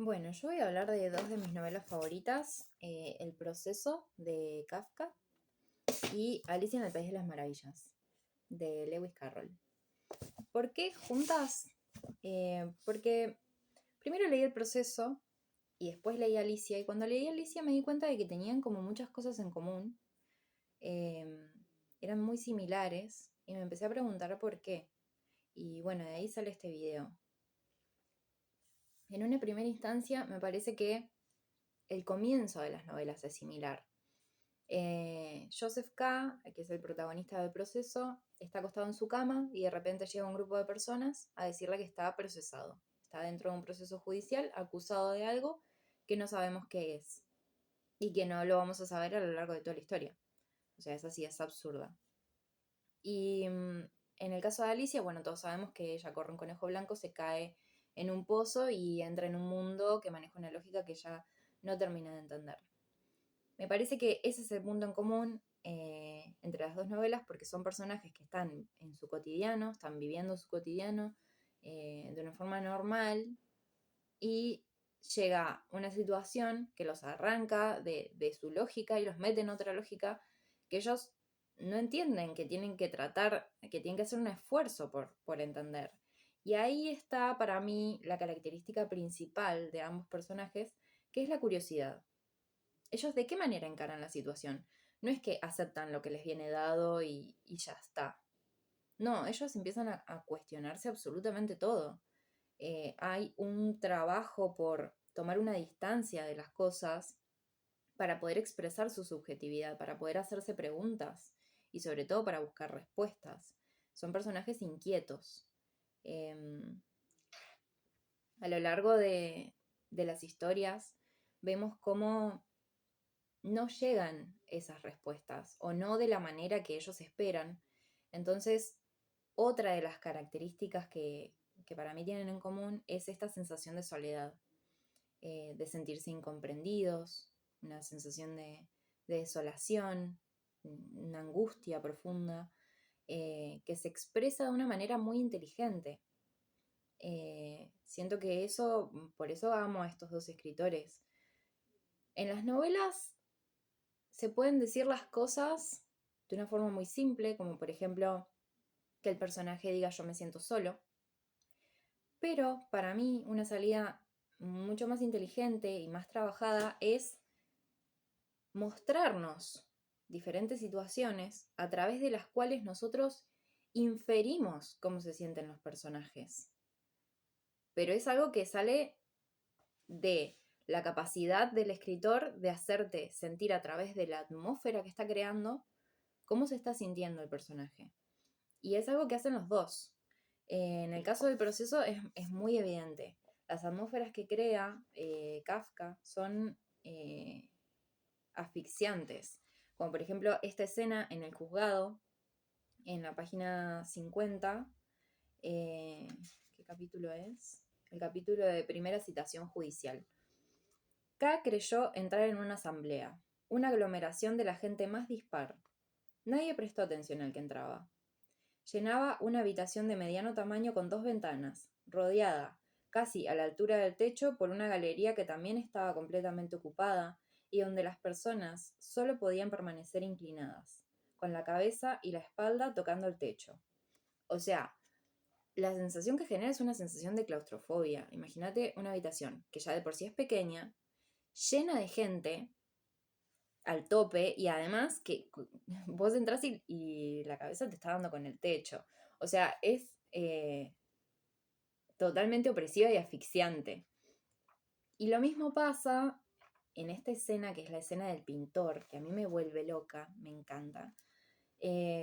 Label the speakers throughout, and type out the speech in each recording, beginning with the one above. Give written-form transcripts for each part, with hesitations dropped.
Speaker 1: Bueno, yo voy a hablar de dos de mis novelas favoritas, El proceso de Kafka y Alicia en el País de las Maravillas de Lewis Carroll. ¿Por qué juntas? Porque primero leí El proceso y después leí Alicia, y cuando leí Alicia me di cuenta de que tenían como muchas cosas en común, eh, eran muy similares y me empecé a preguntar por qué. Y bueno, de ahí sale este video. En una primera instancia me parece que el comienzo de las novelas es similar. Joseph K., que es el protagonista del proceso, está acostado en su cama y de repente llega un grupo de personas a decirle que está procesado. Está dentro de un proceso judicial acusado de algo que no sabemos qué es y que no lo vamos a saber a lo largo de toda la historia. O sea, es así, es absurda. Y en el caso de Alicia, bueno, todos sabemos que ella corre un conejo blanco, se cae en un pozo y entra en un mundo que maneja una lógica que ella no termina de entender. Me parece que ese es el punto en común entre las dos novelas, porque son personajes que están en su cotidiano, están viviendo su cotidiano de una forma normal, y llega una situación que los arranca de su lógica y los mete en otra lógica que ellos no entienden, que tienen que tratar, que tienen que hacer un esfuerzo por entender. Y ahí está para mí la característica principal de ambos personajes, que es la curiosidad. Ellos de qué manera encaran la situación. No es que aceptan lo que les viene dado y ya está. No, ellos empiezan a cuestionarse absolutamente todo. Hay un trabajo por tomar una distancia de las cosas para poder expresar su subjetividad, para poder hacerse preguntas y sobre todo para buscar respuestas. Son personajes inquietos. Em, a lo largo de las historias vemos cómo no llegan esas respuestas o no de la manera que ellos esperan. Entonces, otra de las características que para mí tienen en común es esta sensación de soledad, de sentirse incomprendidos, una sensación de desolación, una angustia profunda, que se expresa de una manera muy inteligente. Siento que eso, por eso amo a estos dos escritores. En las novelas se pueden decir las cosas de una forma muy simple, como por ejemplo que el personaje diga yo me siento solo, pero para mí una salida mucho más inteligente y más trabajada es mostrarnos diferentes situaciones a través de las cuales nosotros inferimos cómo se sienten los personajes. Pero es algo que sale de la capacidad del escritor de hacerte sentir a través de la atmósfera que está creando cómo se está sintiendo el personaje. Y es algo que hacen los dos. En el caso del proceso es muy evidente. Las atmósferas que crea Kafka son asfixiantes. Como por ejemplo esta escena en el juzgado, en la página 50. ¿Qué capítulo es? El capítulo de primera citación judicial. K creyó entrar en una asamblea, una aglomeración de la gente más dispar. Nadie prestó atención al que entraba. Llenaba una habitación de mediano tamaño con dos ventanas, rodeada, casi a la altura del techo, por una galería que también estaba completamente ocupada y donde las personas solo podían permanecer inclinadas, con la cabeza y la espalda tocando el techo. O sea, la sensación que genera es una sensación de claustrofobia. Imagínate una habitación que ya de por sí es pequeña, llena de gente al tope, y además que vos entras y la cabeza te está dando con el techo. O sea, es totalmente opresiva y asfixiante. Y lo mismo pasa en esta escena, que es la escena del pintor, que a mí me vuelve loca, me encanta,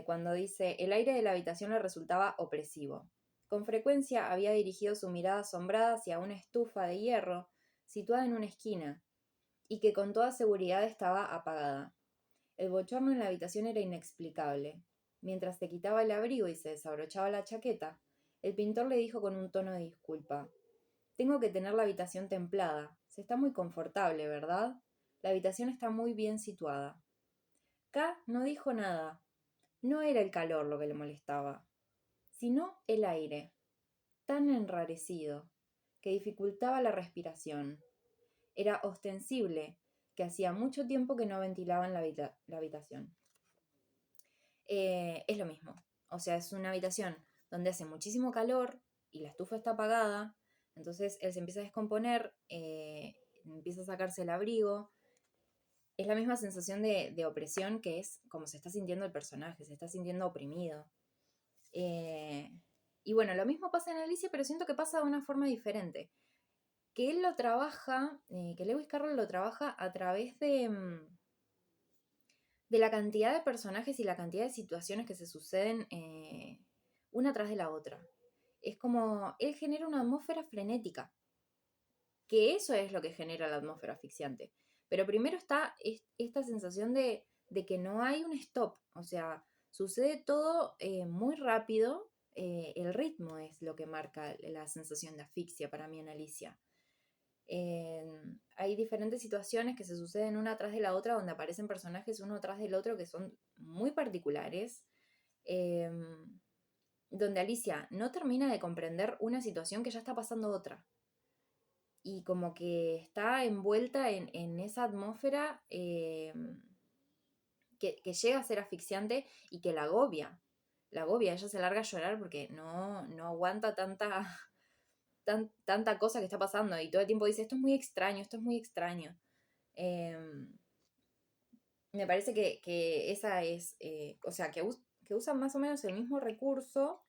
Speaker 1: cuando dice, el aire de la habitación le resultaba opresivo. Con frecuencia había dirigido su mirada asombrada hacia una estufa de hierro situada en una esquina, y que con toda seguridad estaba apagada. El bochorno en la habitación era inexplicable. Mientras se quitaba el abrigo y se desabrochaba la chaqueta, el pintor le dijo con un tono de disculpa: tengo que tener la habitación templada. Se está muy confortable, ¿verdad? La habitación está muy bien situada. K no dijo nada. No era el calor lo que le molestaba, sino el aire, tan enrarecido, que dificultaba la respiración. Era ostensible que hacía mucho tiempo que no ventilaban la habitación. Es lo mismo. O sea, es una habitación donde hace muchísimo calor y la estufa está apagada. Entonces él se empieza a descomponer, empieza a sacarse el abrigo. Es la misma sensación de opresión que es como se está sintiendo el personaje, se está sintiendo oprimido. Y bueno, lo mismo pasa en Alicia, pero siento que pasa de una forma diferente. Que él lo trabaja, que Lewis Carroll lo trabaja a través de la cantidad de personajes y la cantidad de situaciones que se suceden una tras de la otra. Es como, él genera una atmósfera frenética, que eso es lo que genera la atmósfera asfixiante. Pero primero está esta sensación de que no hay un stop, o sea, sucede todo muy rápido, el ritmo es lo que marca la sensación de asfixia para mí en Alicia. Hay diferentes situaciones que se suceden una tras de la otra donde aparecen personajes uno tras del otro que son muy particulares, eh, donde Alicia no termina de comprender una situación que ya está pasando otra y como que está envuelta en esa atmósfera que llega a ser asfixiante y que la agobia, ella se larga a llorar porque no aguanta tanta cosa que está pasando y todo el tiempo dice, esto es muy extraño, esto es muy extraño. Eh, Me parece que esa es, o sea, que usan más o menos el mismo recurso,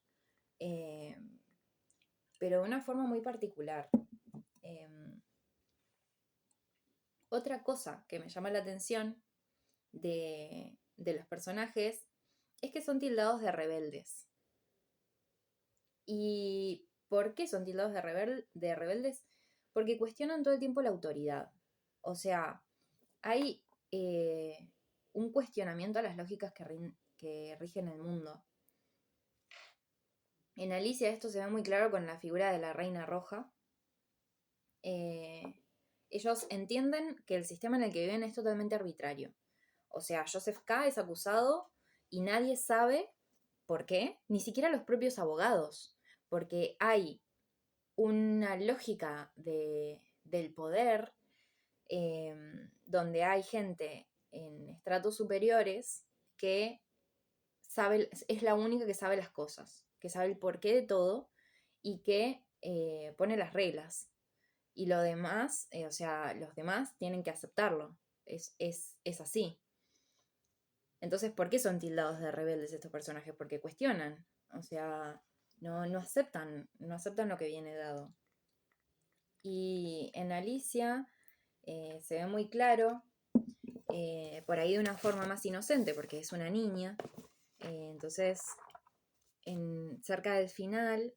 Speaker 1: eh, pero de una forma muy particular. Eh, Otra cosa que me llama la atención de los personajes es que son tildados de rebeldes. ¿Y por qué son tildados de rebeldes? Porque cuestionan todo el tiempo la autoridad. O sea, hay un cuestionamiento a las lógicas que rigen el mundo. En Alicia esto se ve muy claro con la figura de la Reina Roja. Ellos entienden que el sistema en el que viven es totalmente arbitrario. O sea, Joseph K. es acusado y nadie sabe por qué, ni siquiera los propios abogados, porque hay una lógica del poder donde hay gente en estratos superiores que es la única que sabe las cosas, que sabe el porqué de todo y que pone las reglas. Y lo demás, o sea, los demás tienen que aceptarlo. Es así. Entonces, ¿por qué son tildados de rebeldes estos personajes? Porque cuestionan. O sea, no aceptan lo que viene dado. Y en Alicia se ve muy claro, por ahí de una forma más inocente, porque es una niña. Entonces, cerca del final,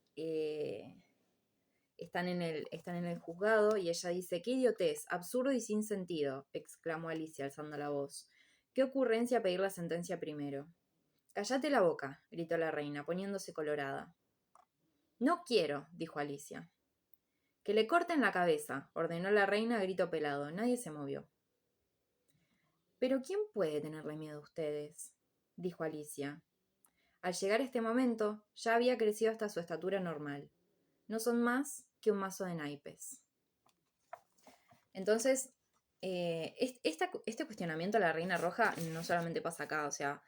Speaker 1: están en el juzgado y ella dice, ¡qué idiotez! Absurdo y sin sentido, exclamó Alicia alzando la voz. ¿Qué ocurrencia pedir la sentencia primero? Cállate la boca, gritó la reina, poniéndose colorada. No quiero, dijo Alicia. Que le corten la cabeza, ordenó la reina a grito pelado. Nadie se movió. ¿Pero quién puede tenerle miedo a ustedes? Dijo Alicia. Al llegar este momento, ya había crecido hasta su estatura normal. No son más que un mazo de naipes. Entonces, este cuestionamiento a la Reina Roja no solamente pasa acá, o sea,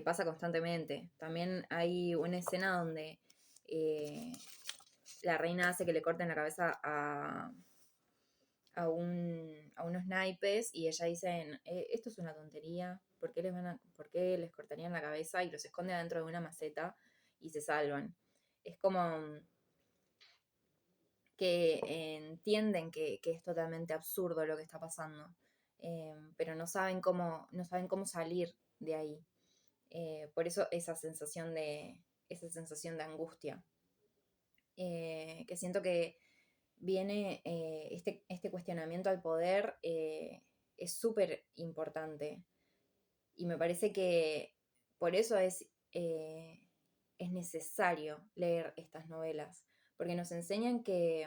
Speaker 1: pasa constantemente. También hay una escena donde la reina hace que le corten la cabeza a unos naipes y ella dice, esto es una tontería, ¿por qué les cortarían la cabeza? Y los esconde dentro de una maceta y se salvan. Es como que entienden que es totalmente absurdo lo que está pasando, pero no saben cómo salir de ahí. Por eso esa sensación de angustia, que siento que viene este cuestionamiento al poder, es súper importante. Y me parece que por eso es necesario leer estas novelas, porque nos enseñan que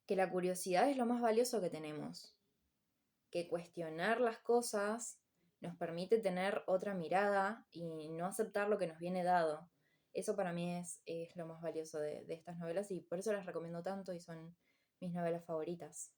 Speaker 1: la curiosidad es lo más valioso que tenemos, que cuestionar las cosas nos permite tener otra mirada y no aceptar lo que nos viene dado. Eso para mí es lo más valioso de estas novelas y por eso las recomiendo tanto y son mis novelas favoritas.